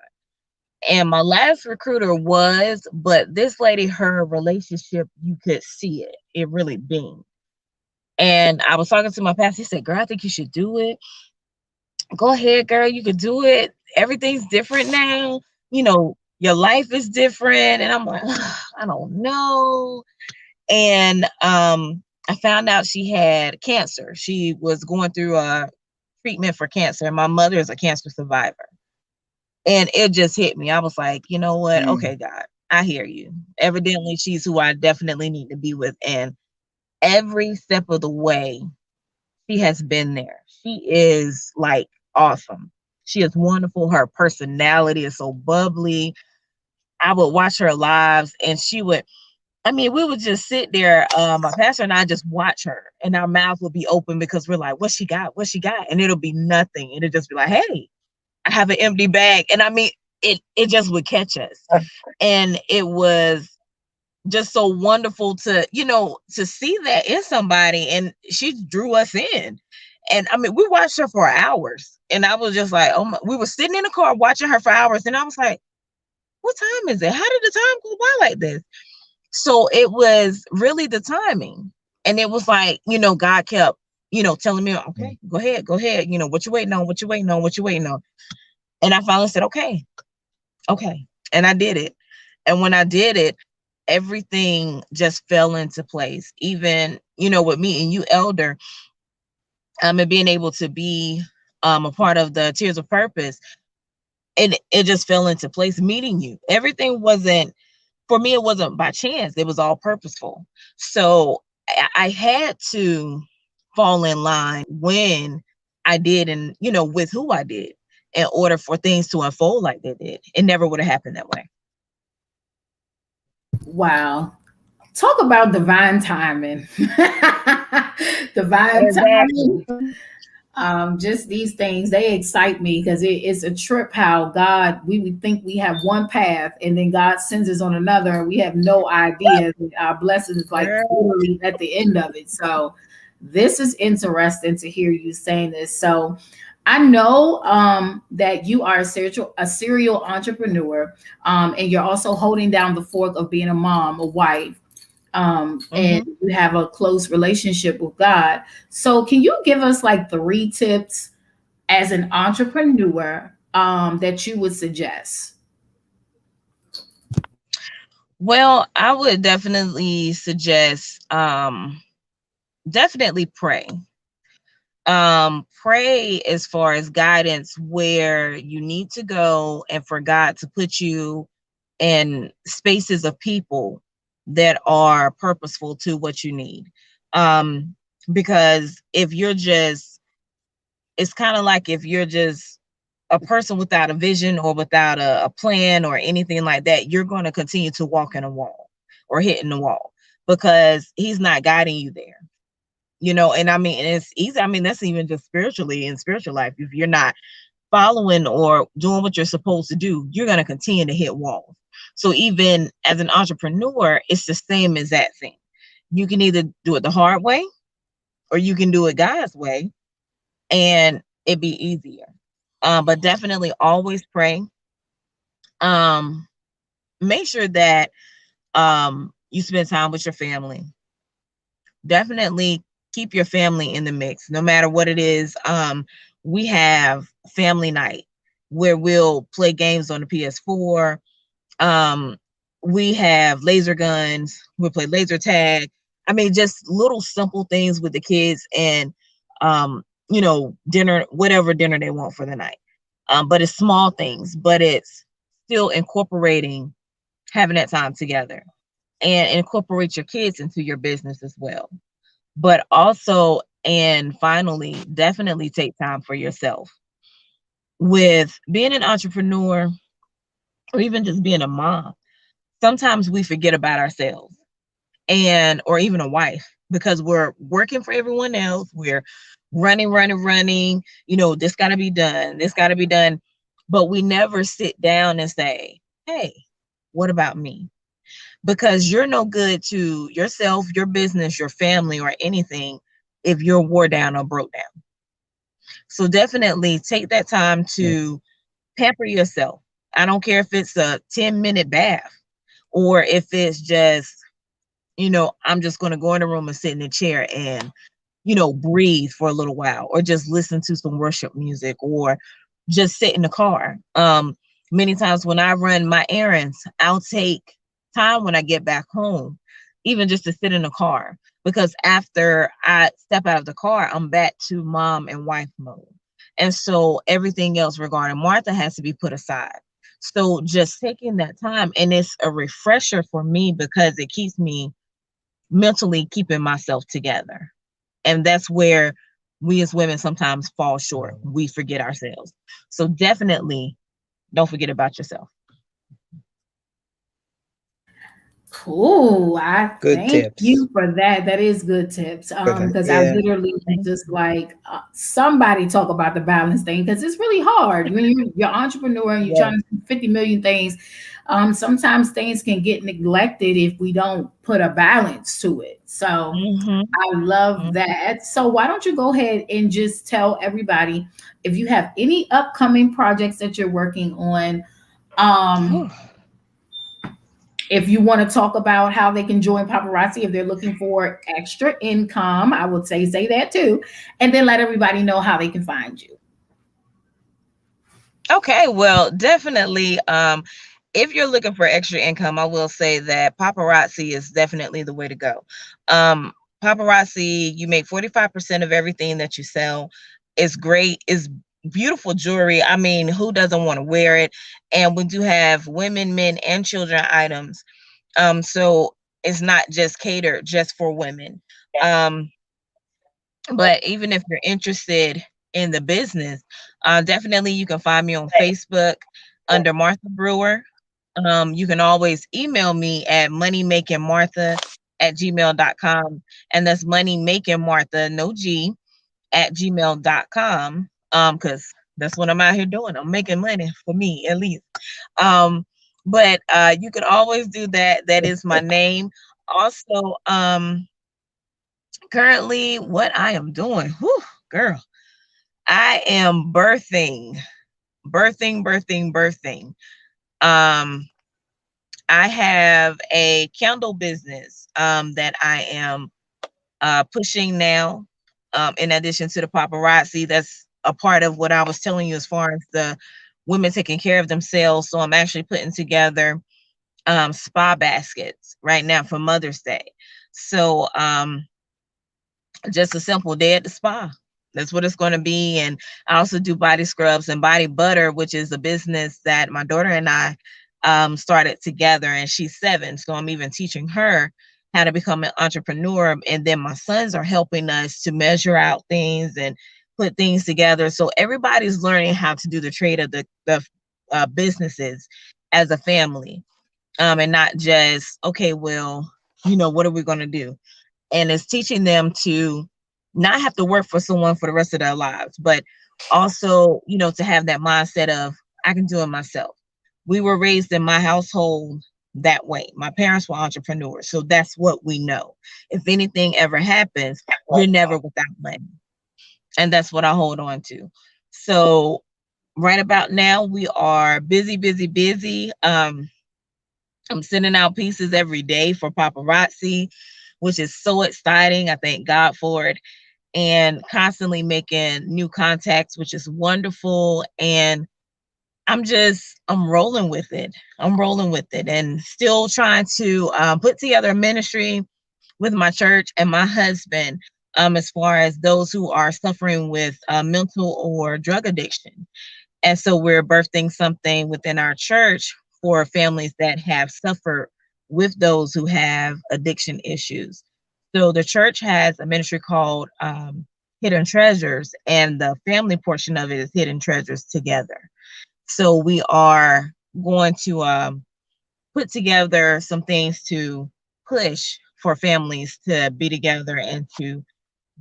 And my last recruiter was, but this lady, her relationship, you could see it. It really beamed. And I was talking to my pastor. He said, girl, I think you should do it. Go ahead, girl. You could do it. Everything's different now. Your life is different. And I'm like, I don't know. And I found out she had cancer. She was going through treatment for cancer. And my mother is a cancer survivor. And it just hit me. I was like, you know what? Okay, God, I hear you. Evidently, she's who I definitely need to be with. And every step of the way, she has been there. She is like awesome. She is wonderful. Her personality is so bubbly. I would watch her lives and she would, I mean, we would just sit there. My pastor and I just watch her and our mouth would be open because we're like, what she got? What she got? And it'll be nothing. It'll just be like, hey, I have an empty bag. And I mean, it just would catch us. And it was just so wonderful to, you know, to see that in somebody. And she drew us in. And I mean, we watched her for hours. And I was just like, oh my, we were sitting in the car watching her for hours. And I was like, what time is it? How did the time go by like this? So it was really the timing. And it was like, you know, God kept, you know, telling me, okay, go ahead. You know, what you waiting on, what you waiting on. And I finally said, okay. And I did it. And when I did it, everything just fell into place. Even, you know, with me and you, Elder, and being able to be a part of the Tears of Purpose, and it just fell into place. Meeting you, everything wasn't, for me, it wasn't by chance. It was all purposeful. So I had to fall in line when I did, and, you know, with who I did, in order for things to unfold like they did. It never would have happened that way. Wow. Talk about divine timing. Divine Exactly. timing. Just these things, they excite me because it's a trip how God, we would think we have one path and then God sends us on another. We have no idea that our blessing is like literally at the end of it. So this is interesting to hear you saying this. So I know that you are a serial entrepreneur, and you're also holding down the fork of being a mom, a wife, and you have a close relationship with God. So, can you give us like 3 tips as an entrepreneur that you would suggest? Well, I would definitely suggest definitely pray. Pray as far as guidance where you need to go, and for God to put you in spaces of people that are purposeful to what you need. Because if you're just, it's kind of like if you're just a person without a vision or without a plan or anything like that, you're going to continue to walk in a wall or hitting the wall because he's not guiding you there. You know, and I mean, it's easy. I mean, that's even just spiritually in spiritual life. If you're not following or doing what you're supposed to do, you're going to continue to hit walls. So even as an entrepreneur, it's the same as that thing. You can either do it the hard way or you can do it God's way, and it'd be easier. But definitely always pray. Make sure that you spend time with your family. Definitely keep your family in the mix, no matter what it is. We have family night where we'll play games on the PS4. We have laser guns. We'll play laser tag. I mean, just little simple things with the kids, and you know, dinner, whatever dinner they want for the night. But it's small things, but it's still incorporating having that time together, and incorporate your kids into your business as well. But also, and finally, definitely take time for yourself. With being an entrepreneur or even just being a mom, sometimes we forget about ourselves, and or even a wife, because we're working for everyone else. We're running, you know, this got to be done, but we never sit down and say, hey, what about me? Because you're no good to yourself, your business, your family, or anything if you're wore down or broke down. So definitely take that time to pamper yourself. I don't care if it's a 10-minute bath or if it's just, you know, I'm just going to go in the room and sit in a chair and, you know, breathe for a little while, or just listen to some worship music, or just sit in the car. Many times when I run my errands, I'll take time when I get back home, even just to sit in the car, because after I step out of the car, I'm back to mom and wife mode. And so everything else regarding Martha has to be put aside. So just taking that time, and it's a refresher for me because it keeps me mentally keeping myself together. And that's where we as women sometimes fall short. We forget ourselves. So definitely don't forget about yourself. Cool. I Good thank you tips. for that. That is good tips. Because I Yeah. literally just like somebody talk about the balance thing because it's really hard when you're entrepreneur and you're Yeah. trying to do 50 million things. Sometimes things can get neglected if we don't put a balance to it. So Mm-hmm. I love that. So why don't you go ahead and just tell everybody if you have any upcoming projects that you're working on. Um, Mm-hmm. if you want to talk about how they can join paparazzi if they're looking for extra income, I would say that too. And then let everybody know how they can find you. Okay, well, definitely. If you're looking for extra income, I will say that paparazzi is definitely the way to go. Um, Paparazzi, you make 45% of everything that you sell. It's great. It's beautiful jewelry. I mean, who doesn't want to wear it? And we do have women, men, and children items. So it's not just catered just for women. Um, but even if you're interested in the business, definitely you can find me on Facebook under Martha Brewer. You can always email me at moneymakingmartha@gmail.com. And that's moneymakingmartha, no G, @gmail.com. Because that's what I'm out here doing. I'm making money for me at least. Um, but you can always do that. That is my name. Also, currently what I am doing, whew, girl, I am birthing. Um, I have a candle business that I am pushing now. In addition to the paparazzi, that's a part of what I was telling you as far as the women taking care of themselves. So I'm actually putting together spa baskets right now for Mother's Day. So just a simple day at the spa. That's what it's going to be. And I also do body scrubs and body butter, which is a business that my daughter and I started together, and she's 7. So I'm even teaching her how to become an entrepreneur. And then my sons are helping us to measure out things and put things together. So everybody's learning how to do the trade of the businesses as a family, and not just, okay, well, what are we going to do? And it's teaching them to not have to work for someone for the rest of their lives, but also, to have that mindset of, I can do it myself. We were raised in my household that way. My parents were entrepreneurs, so that's what we know. If anything ever happens, you're never without money. And that's what I hold on to. So right about now, we are busy, busy, busy. I'm sending out pieces every day for paparazzi, which is so exciting. I thank God for it. And constantly making new contacts, which is wonderful. And I'm rolling with it. I'm rolling with it and still trying to put together a ministry with my church and my husband, as far as those who are suffering with mental or drug addiction. And so we're birthing something within our church for families that have suffered with those who have addiction issues. So the church has a ministry called Hidden Treasures, and the family portion of it is Hidden Treasures Together. So we are going to put together some things to push for families to be together and to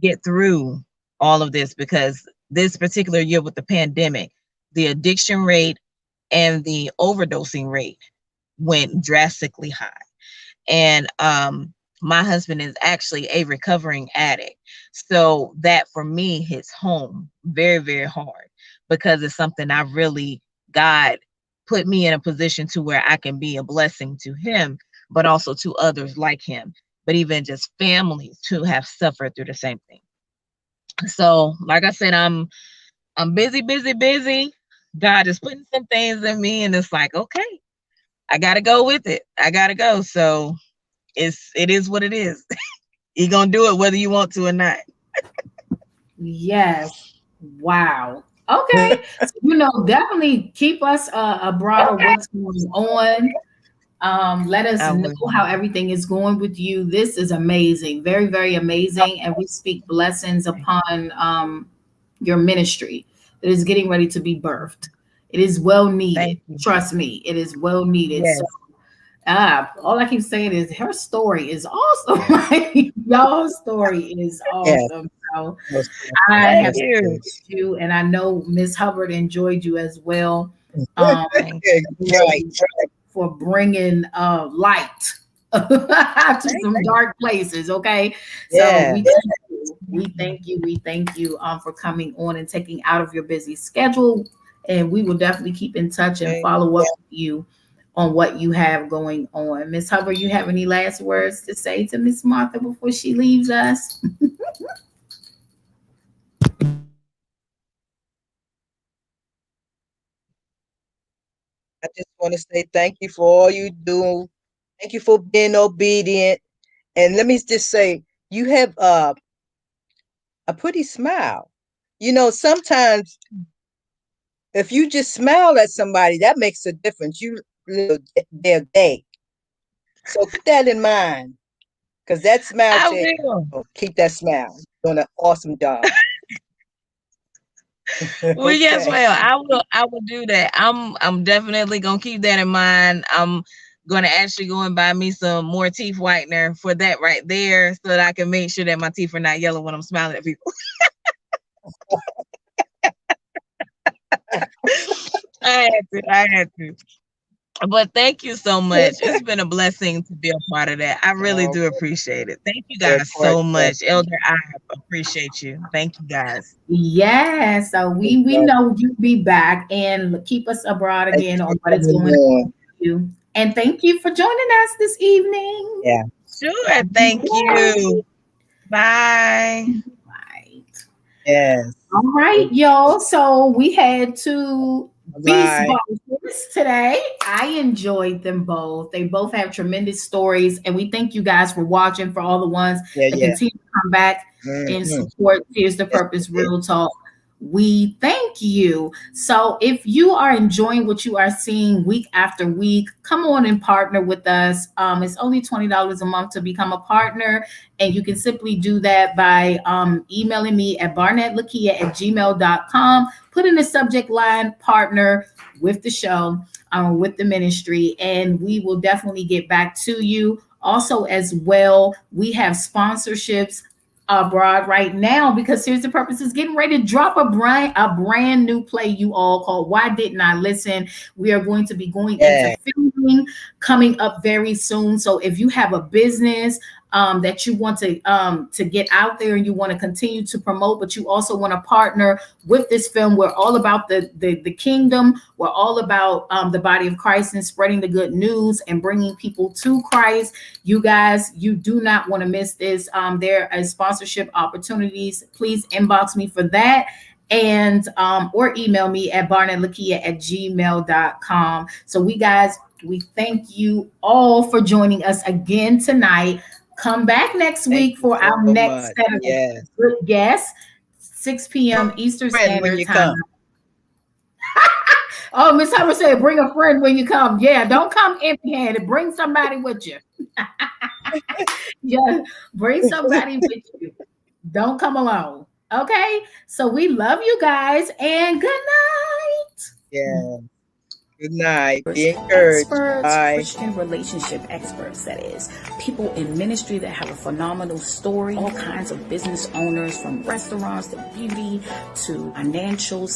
get through all of this, because this particular year with the pandemic, the addiction rate and the overdosing rate went drastically high. And my husband is actually a recovering addict. So that for me hits home very, very hard, because it's something I really, God put me in a position to where I can be a blessing to him, but also to others like him, but even just families who have suffered through the same thing. So, like I said, I'm busy, busy, busy. God is putting some things in me, and it's like, okay, I gotta go with it. I gotta go. So it is what it is. You're gonna do it whether you want to or not. Yes. Wow. Okay. So, definitely keep us abroad of what's going on. Let us I know will. how everything is going with you. This is amazing, very, very amazing. And we speak blessings upon your ministry that is getting ready to be birthed. It is well needed. Thank you. Trust me, it is well needed. So, Yes. all I keep saying is her story is awesome. Like, y'all's story is Yeah. awesome. So, Most I Thank have you. enjoyed you, and I know Miss Hubbard enjoyed you as well. Thank you. right. For bringing light to some dark places. Okay, so Yeah. we thank you for coming on and taking out of your busy schedule, and we will definitely keep in touch and follow up with you on what you have going on. Miss Hubbard, you have any last words to say to Miss Martha before she leaves us? I just want to say thank you for all you do. Thank you for being obedient. And let me just say, you have a pretty smile. Sometimes if you just smile at somebody, that makes a difference. You live their day. So keep that in mind, because that smile I says, will. oh, keep that smile. You're doing an awesome job. Well, yes, Okay. well, I will do that. I'm definitely gonna keep that in mind. I'm gonna actually go and buy me some more teeth whitener for that right there, so that I can make sure that my teeth are not yellow when I'm smiling at people. I had to. But thank you so much. It's been a blessing to be a part of that. I really All do appreciate it. Thank you right, guys part so of much. Elder, I appreciate you. Thank you guys. Yeah, so we know you be back and keep us abroad Thank you again for on what is coming going on on. with you. And thank you for joining us this evening. Yeah. Sure. Thank you. Bye. Right. Yes. All right, y'all. So we had two beast Bye. bosses today. I enjoyed them both. They both have tremendous stories, and we thank you guys for watching. For all the ones Yeah, that yeah. continue to come back and Mm-hmm. support Here's the Yes, Purpose it is. Real Talk, we thank you. So if you are enjoying what you are seeing week after week, come on and partner with us. It's only $20 a month to become a partner. And you can simply do that by emailing me at barnettlakia@gmail.com. Put in the subject line partner with the show, with the ministry, and we will definitely get back to you. Also, as well, we have sponsorships abroad right now because Here's the Purpose is getting ready to drop a brand new play, you all, called Why Didn't I Listen. We are going to be going Yeah. into filming coming up very soon. So if you have a business that you want to get out there and you want to continue to promote, but you also want to partner with this film, we're all about the kingdom. We're all about the body of Christ and spreading the good news and bringing people to Christ. You guys, you do not want to miss this. There are sponsorship opportunities. Please inbox me for that, and or email me at barnettlakia@gmail.com. So we thank you all for joining us again tonight. Come back next Thank week you for our so next much. set of Yes. good guests, 6 p.m. Eastern Friend, when Standard you Time. come. Oh, Miss Hubbard said, bring a friend when you come. Yeah, don't come empty-handed. Bring somebody with you. Yeah, bring somebody with you. Don't come alone. Okay? So we love you guys and good night. Yeah. Good night. Be encouraged. Experts, Bye. Christian relationship experts, that is. People in ministry that have a phenomenal story, all kinds of business owners from restaurants to beauty to financial